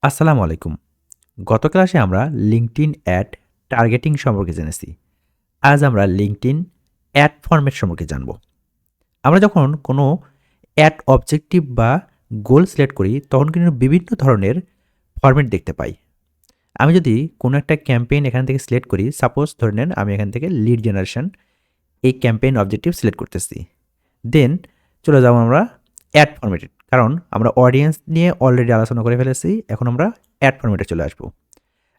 আসসালামু আলাইকুম। গত ক্লাসে আমরা লিঙ্কডইন অ্যাড টার্গেটিং সম্পর্কে জেনেছি। আজ আমরা লিঙ্কডইন অ্যাড ফরম্যাট সম্পর্কে জানব। আমরা যখন কোনো অ্যাড অবজেক্টিভ বা গোল সিলেক্ট করি তখন কিন্তু বিভিন্ন ধরনের ফরম্যাট দেখতে পাই। আমি যদি কোনো একটা ক্যাম্পেইন এখান থেকে সিলেক্ট করি, সাপোজ ধরে নেন আমি এখান থেকে লিড জেনারেশন এই ক্যাম্পেইন অবজেক্টিভ সিলেক্ট করতেছি। দেন চলে যাব আমরা অ্যাড ফরম্যাটে, কারণ আমরা অডিয়েন্স নিয়ে অলরেডি আলোচনা করে ফেলেছি। এখন আমরা অ্যাড ফরম্যাটে চলে আসবো।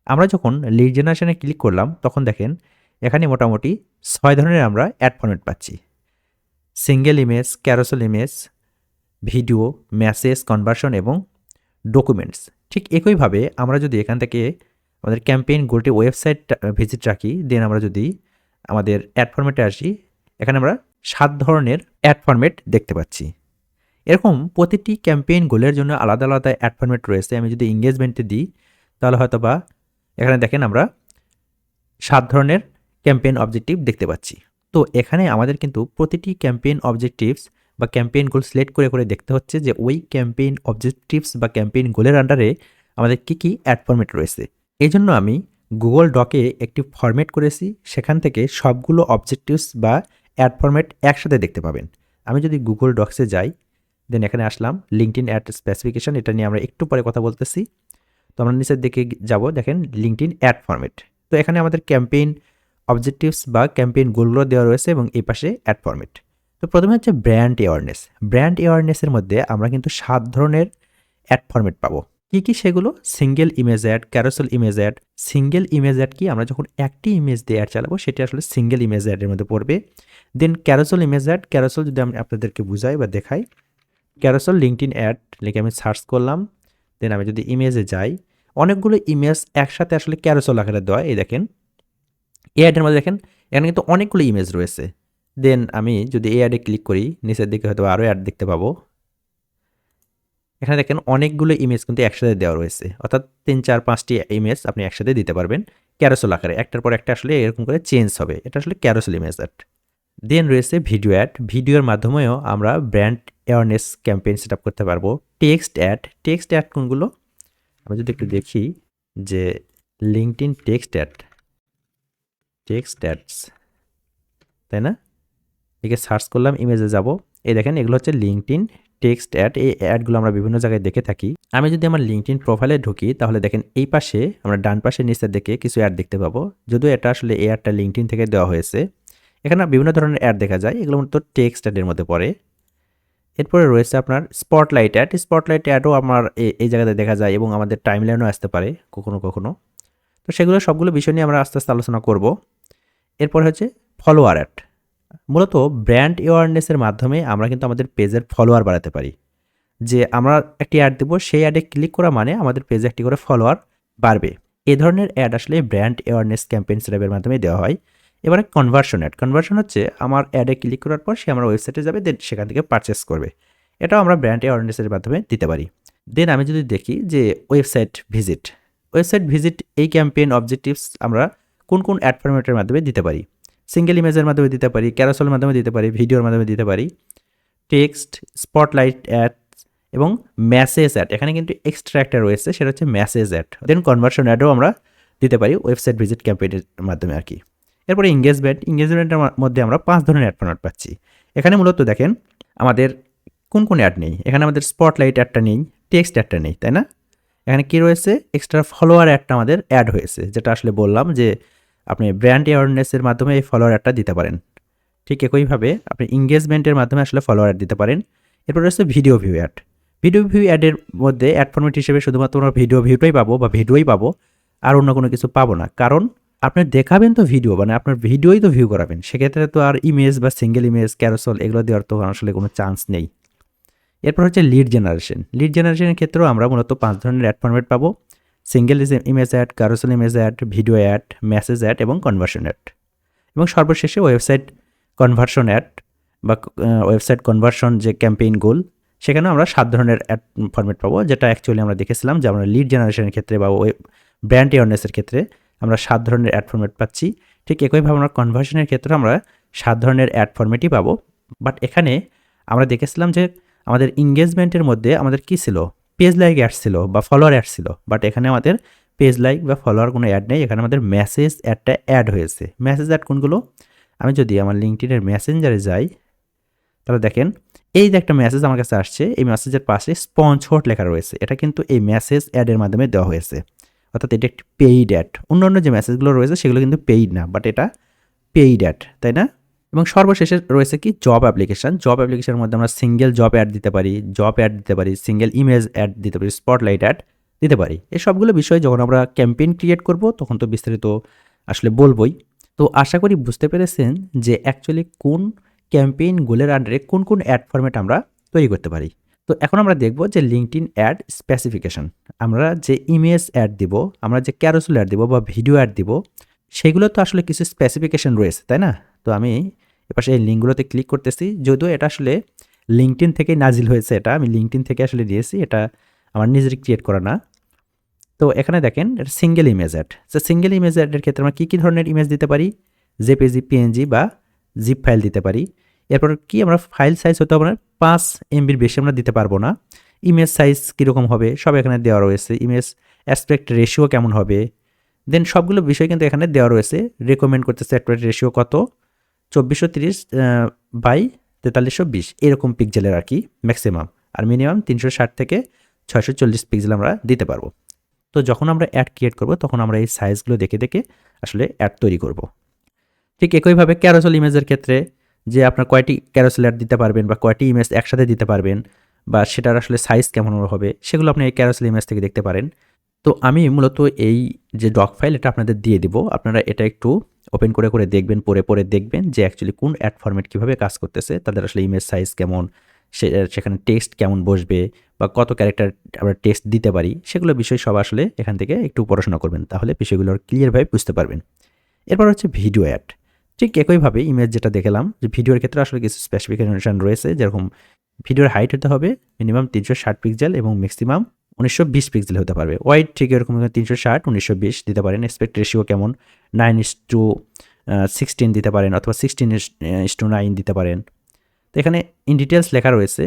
আমরা যখন লিড জেনারেশনে ক্লিক করলাম তখন দেখেন এখানে মোটামুটি 6 ধরনের আমরা অ্যাড ফরম্যাট পাচ্ছি। Single image, carousel image, video, message, conversion এবং ডকুমেন্টস। ঠিক একইভাবে আমরা যদি এখান থেকে আমাদের ক্যাম্পেইন গোলটি ওয়েবসাইট ভিজিট রাখি, দেন আমরা যদি আমাদের অ্যাড ফরম্যাটে আসি, এখানে আমরা 7 ধরনের অ্যাড ফরম্যাট দেখতে পাচ্ছি। এরকম প্রতিটি ক্যাম্পেইন গোলের জন্য আলাদা আলাদা অ্যাড ফরম্যাট রয়েছে। আমি যদি এঙ্গেজমেন্টে দিই তাহলে হয়তোবা এখানে দেখেন আমরা 7 ধরনের ক্যাম্পেইন অবজেক্টিভ দেখতে পাচ্ছি। তো এখানে আমাদের কিন্তু প্রতিটি ক্যাম্পেইন অবজেক্টিভস বা ক্যাম্পেইন গোল সিলেক্ট করে করে দেখতে হচ্ছে যে ওই ক্যাম্পেইন অবজেক্টিভস বা ক্যাম্পেইন গোলের আন্ডারে আমাদের কী অ্যাড ফরম্যাট রয়েছে। এজন্য আমি গুগল ডকে একটি ফরম্যাট করেছি, সেখান থেকে সবগুলো অবজেক্টিভস বা অ্যাড ফরম্যাট একসাথে দেখতে পাবেন। আমি যদি গুগল ডক্সে যাই, দেন এখানে আসলাম লিঙ্কডইন অ্যাড স্পেসিফিকেশন, এটা নিয়ে আমরা একটু পরে কথা বলতেছি। তো আমরা নিচের দিকে যাব, দেখেন লিঙ্কডইন অ্যাড ফরম্যাট। তো এখানে আমাদের ক্যাম্পেইন অবজেক্টিভস বা ক্যাম্পেইন গোলগুলো দেওয়া রয়েছে এবং এই পাশে অ্যাড ফরম্যাট। তো প্রথমে হচ্ছে ব্র্যান্ড অ্যাওয়ারনেস। ব্র্যান্ড অ্যাওয়ারনেসের মধ্যে আমরা কিন্তু 7 ধরনের অ্যাড ফরম্যাট পাবো। কি সেগুলো? Single image ad, carousel image ad. Single image ad কি? আমরা যখন একটি ইমেজ দিয়ে অ্যাড চালাবো সেটি আসলে সিঙ্গেল ইমেজ অ্যাডের মধ্যে পড়বে। দেন ক্যারোসেল ইমেজ অ্যাড। ক্যারোসেল যদি আমি আপনাদেরকে বুঝাই বা দেখাই, ক্যারোসেল লিঙ্কডইন অ্যাড লিখে আমি সার্চ করলাম। দেন আমি যদি ইমেজে যাই, অনেকগুলো ইমেজ একসাথে আসলে ক্যারোসেল আকারে দেওয়া। এই দেখেন এই অ্যাডের মধ্যে দেখেন এখানে কিন্তু অনেকগুলো ইমেজ রয়েছে। দেন আমি যদি এই অ্যাডে ক্লিক করি, নিচের দিকে হয়তো আরও অ্যাড দেখতে পাবো। এখানে দেখেন অনেকগুলো ইমেজ কিন্তু একসাথে দেওয়া রয়েছে, অর্থাৎ 3-4-5টি ইমেজ আপনি একসাথে দিতে পারবেন ক্যারোসেল আকারে। একটার পর একটা আসলে এরকম করে চেঞ্জ হবে। এটা আসলে ক্যারোসেল ইমেজ অ্যাড। দেন রয়েছে ভিডিও অ্যাড। ভিডিওর মাধ্যমেও আমরা brand awareness campaign set up করতে পারবো। Text ad. টেক্সট অ্যাড কোনগুলো? আমি যদি একটু দেখি যে LinkedIn text ad, text ads, তাই না? একে সার্চ করলাম, ইমেজে যাব। এই দেখেন এগুলো হচ্ছে লিঙ্কডইন টেক্সট অ্যাড। এই অ্যাডগুলো আমরা বিভিন্ন জায়গায় দেখে থাকি। আমি যদি আমার লিঙ্কডইন প্রোফাইলে ঢুকি তাহলে দেখেন এই পাশে আমরা ডান পাশে নিচের দিকে কিছু অ্যাড দেখতে পাবো। যদিও এটা আসলে এই অ্যাডটা লিঙ্কডইন থেকে দেওয়া হয়েছে। এখানে বিভিন্ন ধরনের অ্যাড দেখা যায়, এগুলো মূলত টেক্সট অ্যাডের মধ্যে পড়ে। এরপরে রয়েছে আপনার স্পটলাইট অ্যাড। স্পটলাইট অ্যাডও আমার এই জায়গাতে দেখা যায় এবং আমাদের টাইমলাইনও আসতে পারে কখনো কখনো। তো সেগুলো সবগুলো বিষয় নিয়ে আমরা আস্তে আস্তে আলোচনা করব। এরপর হচ্ছে ফলোয়ার অ্যাড। মূলত ব্র্যান্ড অ্যাওয়ারনেসের মাধ্যমে আমরা কিন্তু আমাদের পেজের ফলোয়ার বাড়াতে পারি। যে আমরা একটি অ্যাড দেবো, সেই অ্যাডে ক্লিক করা মানে আমাদের পেজে একটি করে ফলোয়ার বাড়বে। এ ধরনের অ্যাড আসলে ব্র্যান্ড অ্যাওয়ারনেস ক্যাম্পেইন সেটআপের মাধ্যমে দেওয়া হয়। এবারে কনভার্সন অ্যাড। কনভার্সন হচ্ছে আমার অ্যাডে ক্লিক করার পর সে আমার ওয়েবসাইটে যাবে, দেন সেখান থেকে পারচেস করবে। এটাও আমরা ব্র্যান্ড অ্যাওয়ারনেসের মাধ্যমে দিতে পারি। দেন আমি যদি দেখি যে ওয়েবসাইট ভিজিট। ওয়েবসাইট ভিজিট এই ক্যাম্পেইন অবজেক্টিভস আমরা কোন কোন অ্যাড ফরম্যাটের মাধ্যমে দিতে পারি? সিঙ্গেল ইমেজের মাধ্যমে দিতে পারি, ক্যারোসেলের মাধ্যমে দিতে পারি, ভিডিওর মাধ্যমে দিতে পারি, টেক্সট, স্পটলাইট অ্যাড এবং মেসেজ অ্যাড। এখানে কিন্তু এক্সট্রা একটা রয়েছে, সেটা হচ্ছে মেসেজ অ্যাড। দেন কনভার্সন অ্যাডও আমরা দিতে পারি ওয়েবসাইট ভিজিট ক্যাম্পেইনের মাধ্যমে আর কি। এরপরে এঙ্গেজমেন্ট। এঙ্গেজমেন্টের মধ্যে আমরা 5 ধরনের অ্যাড ফরম্যাট পাচ্ছি। এখানে মূলত দেখেন আমাদের কোন কোন অ্যাড নেই। এখানে আমাদের স্পটলাইট অ্যাডটা নেই, টেক্সট অ্যাডটা নেই, তাই না? এখানে কি রয়েছে? এক্সট্রা ফলোয়ার অ্যাডটা আমাদের অ্যাড হয়েছে, যেটা আসলে বললাম যে আপনি ব্র্যান্ড অ্যাওয়ারনেসের মাধ্যমে এই ফলোয়ার অ্যাডটা দিতে পারেন। ঠিক একইভাবে আপনি এঙ্গেজমেন্টের মাধ্যমে আসলে ফলোয়ার অ্যাড দিতে পারেন। এরপর রয়েছে video view ad. Video view অ্যাডের মধ্যে অ্যাড ফরম্যাট হিসেবে শুধুমাত্র আমরা ভিডিও ভিউটাই পাবো বা ভিডিওই পাবো, আর অন্য কোনো কিছু পাবো না। কারণ আপনি দেখাবেন তো ভিডিও, মানে আপনার ভিডিওই তো ভিউ করাবেন, সেক্ষেত্রে তো আর ইমেজ বা সিঙ্গেল ইমেজ, ক্যারোসেল এগুলো দেওয়ার তো আসলে কোনো চান্স নেই। এরপর হচ্ছে লিড জেনারেশন। লিড জেনারেশনের ক্ষেত্রেও আমরা মূলত 5 ধরনের অ্যাড ফরম্যাট পাবো। Single image ad, carousel image ad, video ad, message ad এবং কনভার্সন অ্যাড। এবং সর্বশেষে ওয়েবসাইট কনভার্সন অ্যাড বা ওয়েবসাইট কনভার্সন যে ক্যাম্পেইন গোল, সেখানেও আমরা 7 ধরনের অ্যাড ফরম্যাট পাবো, যেটা অ্যাকচুয়ালি আমরা দেখেছিলাম যে আমরা লিড জেনারেশনের ক্ষেত্রে বা ব্র্যান্ড অ্যাওয়ারনেসের ক্ষেত্রে আমরা 7 ধরনের অ্যাড ফরম্যাট পাচ্ছি। ঠিক একইভাবে আমরা কনভার্সনের ক্ষেত্রে আমরা 7 ধরনের অ্যাড ফরম্যাটই পাবো। বাট এখানে আমরা দেখেছিলাম যে আমাদের এঙ্গেজমেন্টের মধ্যে আমাদের কী ছিল? পেজ লাইক অ্যাড ছিল বা ফলোয়ার অ্যাড ছিল, বাট এখানে আমাদের পেজ লাইক বা ফলোয়ার কোনো অ্যাড নেই, এখানে আমাদের মেসেজ অ্যাডটা অ্যাড হয়েছে। মেসেজ অ্যাড কোনগুলো? আমি যদি আমার লিঙ্কডইনের মেসেঞ্জারে যাই, তাহলে দেখেন এই যে একটা মেসেজ আমার কাছে আসছে, এই মেসেজের পাশে স্পন্সর্ড লেখা রয়েছে, এটা কিন্তু এই মেসেজ অ্যাডের মাধ্যমে দেওয়া হয়েছে, অর্থাৎ এটা একটি পেইড অ্যাড। অন্যান্য যে মেসেজগুলো রয়েছে সেগুলো কিন্তু পেইড না, বাট এটা পেইড অ্যাড, তাই না? এবং সর্বশেষে রয়েছে কি জব অ্যাপ্লিকেশন। জব অ্যাপ্লিকেশনের মধ্যে আমরা সিঙ্গেল জব অ্যাড দিতে পারি, জব অ্যাড দিতে পারি, সিঙ্গেল ইমেজ অ্যাড দিতে পারি, স্পটলাইট অ্যাড দিতে পারি। এই সবগুলো বিষয় যখন আমরা ক্যাম্পেইন ক্রিয়েট করব তখন তো বিস্তারিত আসলে বলবই। তো আশা করি বুঝতে পেরেছেন যে অ্যাকচুয়ালি কোন ক্যাম্পেইন গোলের আন্ডারে কোন কোন অ্যাড ফরম্যাট আমরা তৈরি করতে পারি। তো এখন আমরা দেখব যে লিঙ্কডইন অ্যাড স্পেসিফিকেশন। আমরা যে ইমেজ অ্যাড দিব, আমরা যে ক্যারোসেল অ্যাড দিব বা ভিডিও অ্যাড দিব, সেগুলো তো আসলে কিছু স্পেসিফিকেশন রয়েছে, তাই না? তো আমি এপাশে এই লিঙ্কগুলোতে ক্লিক করতেছি, যদিও এটা আসলে লিঙ্কডইন থেকেই নাজিল হয়েছে, এটা আমি লিঙ্কডইন থেকে আসলে দিয়েছি, এটা আমার নিজের ক্রিয়েট করা না। তো এখানে দেখেন এটা সিঙ্গেল ইমেজ অ্যাড। তো সিঙ্গেল ইমেজ অ্যাডের ক্ষেত্রে আমরা কী কী ধরনের ইমেজ দিতে পারি? জেপিজি, পিএনজি বা জিপ ফাইল দিতে পারি। এরপর কি আমরা ফাইল সাইজ হতে হবে 5 MBর বেশি আমরা দিতে পারবো না। ইমেজ সাইজ কীরকম হবে সব এখানে দেওয়া রয়েছে। ইমেজ অ্যাসপেক্ট রেশিও কেমন হবে, দেন সবগুলো বিষয় কিন্তু এখানে দেওয়া রয়েছে। রেকমেন্ড করতেছে অ্যাসপেক্ট রেশিও কত, 2430 বাই 4320 এরকম পিক্সেলের আর কি ম্যাক্সিমাম, আর মিনিমাম 360 থেকে 640 পিক্সেল আমরা দিতে পারবো। তো যখন আমরা অ্যাড ক্রিয়েট করব তখন আমরা এই সাইজগুলো দেখে দেখে আসলে অ্যাড তৈরি করব। ঠিক একইভাবে ক্যারোসেল ইমেজের ক্ষেত্রে যে আপনার কয়টি ক্যারোসেল অ্যাড দিতে পারবেন বা কয়টি ইমেজ একসাথে দিতে পারবেন বা সেটার আসলে সাইজ কেমন হবে সেগুলো আপনি এই ক্যারোসেল ইমেজ থেকে দেখতে পারেন। তো আমি মূলত এই যে ডক ফাইল এটা আপনাদের দিয়ে দিব, আপনারা এটা একটু ওপেন করে করে দেখবেন, পরে দেখবেন যে অ্যাকচুয়ালি কোন অ্যাড ফরম্যাট কীভাবে কাজ করতেছে, তাদের আসলে ইমেজ সাইজ কেমন, সেখানে টেক্সট কেমন বসবে বা কত ক্যারেক্টার আমরা টেক্সট দিতে পারি, সেগুলো বিষয় সব আসলে এখান থেকে একটু পড়াশোনা করবেন, তাহলে বিষয়গুলো ক্লিয়ারভাবে বুঝতে পারবেন। এরপর হচ্ছে ভিডিও অ্যাড। ঠিক একইভাবে ইমেজ যেটা দেখলাম যে ভিডিওর ক্ষেত্রে আসলে কিছু স্পেসিফিকেশন রয়েছে, যেরকম ভিডিওর হাইট হতে হবে মিনিমাম 360 পিক্সেল এবং ম্যাক্সিমাম 1920 পিক্সেল হতে পারবে। ওয়াইড ঠিক এরকম 360 1920 দিতে পারেন। এসপেক্ট রেশিও কেমন 9:16 দিতে পারেন অথবা 16:9 দিতে পারেন। তো এখানে ইন ডিটেলস লেখা রয়েছে।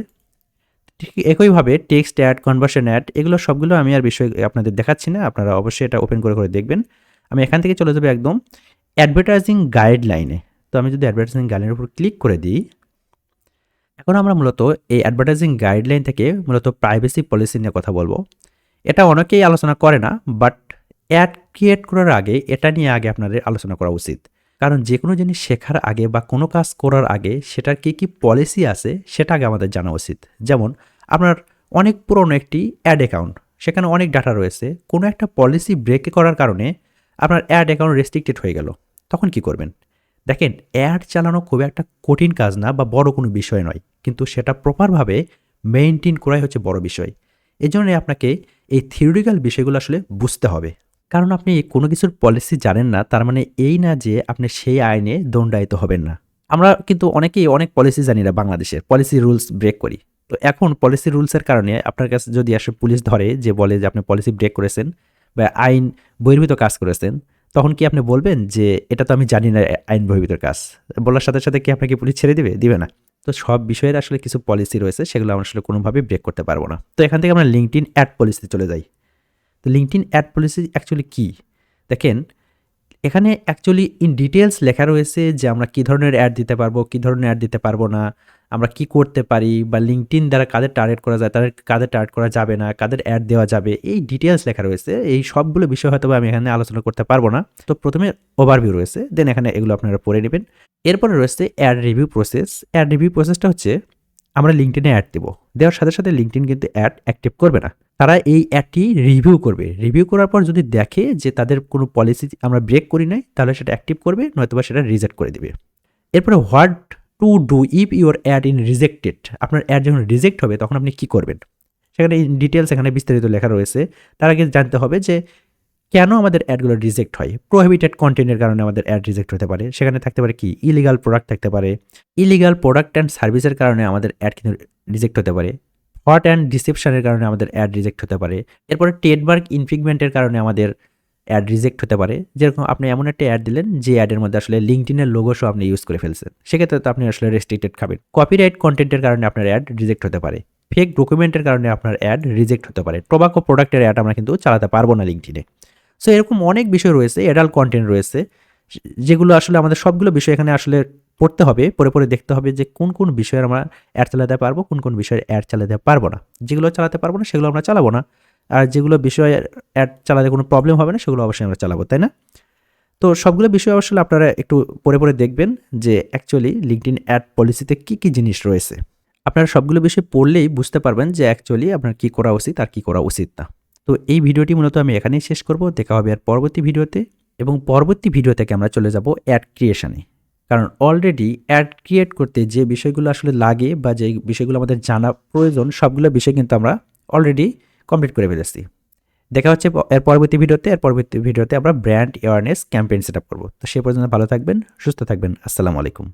ঠিক একইভাবে টেক্সট অ্যাড, কনভার্সন অ্যাড এগুলো সবগুলো আমি আর বিষয় আপনাদের দেখাচ্ছি না, আপনারা অবশ্যই এটা ওপেন করে করে দেখবেন। আমি এখান থেকে চলে যাবো একদম অ্যাডভার্টাইজিং গাইডলাইনে। তো আমি যদি অ্যাডভার্টাইজিং গাইডলাইনের উপর ক্লিক করে দিই, এখন আমরা মূলত এই অ্যাডভার্টাইজিং গাইডলাইন থেকে মূলত প্রাইভেসি পলিসি নিয়ে কথা বলবো। এটা অনেকেই আলোচনা করে না, বাট অ্যাড ক্রিয়েট করার আগে এটা নিয়ে আগে আপনাদের আলোচনা করা উচিত। কারণ যে কোনো জিনিস শেখার আগে বা কোনো কাজ করার আগে সেটার কী কী পলিসি আছে সেটা আগে আমাদের জানা উচিত। যেমন আপনার অনেক পুরনো একটি অ্যাড অ্যাকাউন্ট, সেখানে অনেক ডাটা রয়েছে, কোনো একটা পলিসি ব্রেক করার কারণে আপনার অ্যাড অ্যাকাউন্ট রেস্ট্রিক্টেড হয়ে গেল, তখন কি করবেন? দেখেন অ্যাড চালানো খুব একটা কঠিন কাজ না বা বড় কোনো বিষয় নয়, কিন্তু সেটা প্রপারভাবে মেইনটেইন করাই হচ্ছে বড় বিষয়। এজন্য আপনাকে এই থিওরিটিক্যাল বিষয়গুলো আসলে বুঝতে হবে। কারণ আপনি কোনো কিছুর পলিসি জানেন না তার মানে এই না যে আপনি সেই আইনে দণ্ডায়িত হবেন না। আমরা কিন্তু অনেকেই অনেক পলিসি জানি না, বাংলাদেশের পলিসি রুলস ব্রেক করি। তো এখন পলিসি রুলসের কারণে আপনার কাছে যদি আসলে পুলিশ ধরে যে বলে যে আপনি পলিসি ব্রেক করেছেন বা আইন বহির্ভূত কাজ করেছেন, তখন কি আপনি বলবেন যে এটা তো আমি জানি না আইন বহির্ভূত কাজ? বলার সাথে সাথে কি আপনাকে পুলিশ ছেড়ে দিবে? দিবে না। তো সব বিষয়ের আসলে কিছু পলিসি রয়েছে, সেগুলো আমরা আসলে কোনোভাবেই ব্রেক করতে পারবো না। তো এখান থেকে আমরা লিঙ্কডইন অ্যাড পলিসিতে চলে যাই। তো লিঙ্কডইন অ্যাড পলিসি অ্যাকচুয়ালি কী? দেখেন এখানে অ্যাকচুয়ালি ইন ডিটেলস লেখা রয়েছে যে আমরা কী ধরনের অ্যাড দিতে পারবো, কী ধরনের অ্যাড দিতে পারবো না, আমরা কি করতে পারি বা লিঙ্কডইন দ্বারা কাদের টার্গেট করা যায়, তাদের কাদের টার্গেট করা যাবে না, কাদের অ্যাড দেওয়া যাবে, এই ডিটেলস লেখা রয়েছে। এই সবগুলো বিষয় হয়তো আমি এখানে আলোচনা করতে পারবো না। তো প্রথমে ওভারভিউ রয়েছে, দেন এখানে এগুলো আপনারা পড়ে নেবেন। এরপরে রয়েছে ad review process. Ad review প্রসেসটা হচ্ছে আমরা লিঙ্কডইনে অ্যাড দেবো, দেওয়ার সাথে সাথে লিঙ্কডইন কিন্তু অ্যাড অ্যাক্টিভ করবে না, তারা এই অ্যাডটি রিভিউ করবে। রিভিউ করার পর যদি দেখে যে তাদের কোনো পলিসি আমরা ব্রেক করি নাই, তাহলে সেটা অ্যাক্টিভ করবে, নয়তো বা সেটা রিজেক্ট করে দিবে। এরপরে what to do if your add in rejected, আপনার অ্যাড যখন রিজেক্ট হবে তখন আপনি কী করবেন, সেখানে ইন ডিটেলস এখানে বিস্তারিত লেখা রয়েছে। তার আগে জানতে হবে যে কেন আমাদের অ্যাডগুলো রিজেক্ট হয়। প্রোহিবিটেড কন্টেন্টের কারণে আমাদের অ্যাড রিজেক্ট হতে পারে, সেখানে থাকতে পারে কি ইলিগাল প্রোডাক্ট থাকতে পারে, ইলিগাল প্রোডাক্ট অ্যান্ড সার্ভিসের কারণে আমাদের অ্যাড কিন্তু রিজেক্ট হতে পারে, ফ্রড অ্যান্ড ডিসেপশনের কারণে আমাদের অ্যাড রিজেক্ট হতে পারে, এরপরে ট্রেডমার্ক ইনফ্রিগমেন্টের কারণে আমাদের অ্যাড রিজেক্ট হতে পারে। যেরকম আপনি এমন একটা অ্যাড দিলেন যে অ্যাডের মধ্যে আসলে লিঙ্কডইনের লোগো আপনি ইউজ করে ফেলছেন, সেক্ষেত্রে তো আপনি আসলে রেস্ট্রিক্টেড খাবেন। কপিরাইট কন্টেন্টের কারণে আপনার অ্যাড রিজেক্ট হতে পারে। ফেক ডকুমেন্টের কারণে আপনার অ্যাড রিজেক্ট হতে পারে। টোবাকো প্রোডাক্টের অ্যাড আমরা কিন্তু চালাতে পারবো না লিঙ্কডইনে। সো এরকম অনেক বিষয় রয়েছে, অ্যাডাল্ট কনটেন্ট রয়েছে, যেগুলো আসলে আমাদের সবগুলো বিষয় এখানে আসলে পড়তে হবে, পড়ে দেখতে হবে যে কোন বিষয়ের আমরা অ্যাড চালাতে পারবো, কোন বিষয়ের অ্যাড চালাতে পারবো না। যেগুলো চালাতে পারবো না সেগুলো আমরা চালাবো না। আর যেগুলো বিষয়ে অ্যাড চালাতে কোনো প্রবলেম হবে না সেগুলো অবশ্যই আমরা চালাবো, তাই না? তো সবগুলো বিষয় আসলে আপনারা একটু পড়ে দেখবেন যে অ্যাকচুয়ালি লিঙ্কডইন অ্যাড পলিসিতে কি জিনিস রয়েছে। আপনারা সবগুলো বিষয় পড়লেই বুঝতে পারবেন যে অ্যাকচুয়ালি আপনার কী করা উচিত আর কী করা উচিত না। তো এই ভিডিওটি মূলত আমি এখানেই শেষ করব। দেখা হবে আর পরবর্তী ভিডিওতে, এবং পরবর্তী ভিডিও থেকে আমরা চলে যাব অ্যাড ক্রিয়েশনে। কারণ অলরেডি অ্যাড ক্রিয়েট করতে যে বিষয়গুলো আসলে লাগে বা যে বিষয়গুলো আমাদের জানা প্রয়োজন, সবগুলো বিষয় কিন্তু আমরা অলরেডি কমপ্লিট করে ফেলেছি। দেখা হচ্ছে এর পরবর্তী ভিডিওতে। এর পরবর্তী ভিডিওতে আমরা brand awareness campaign set up করব। তো সে পর্যন্ত ভালো থাকবেন, সুস্থ থাকবেন। আসসালামু আলাইকুম।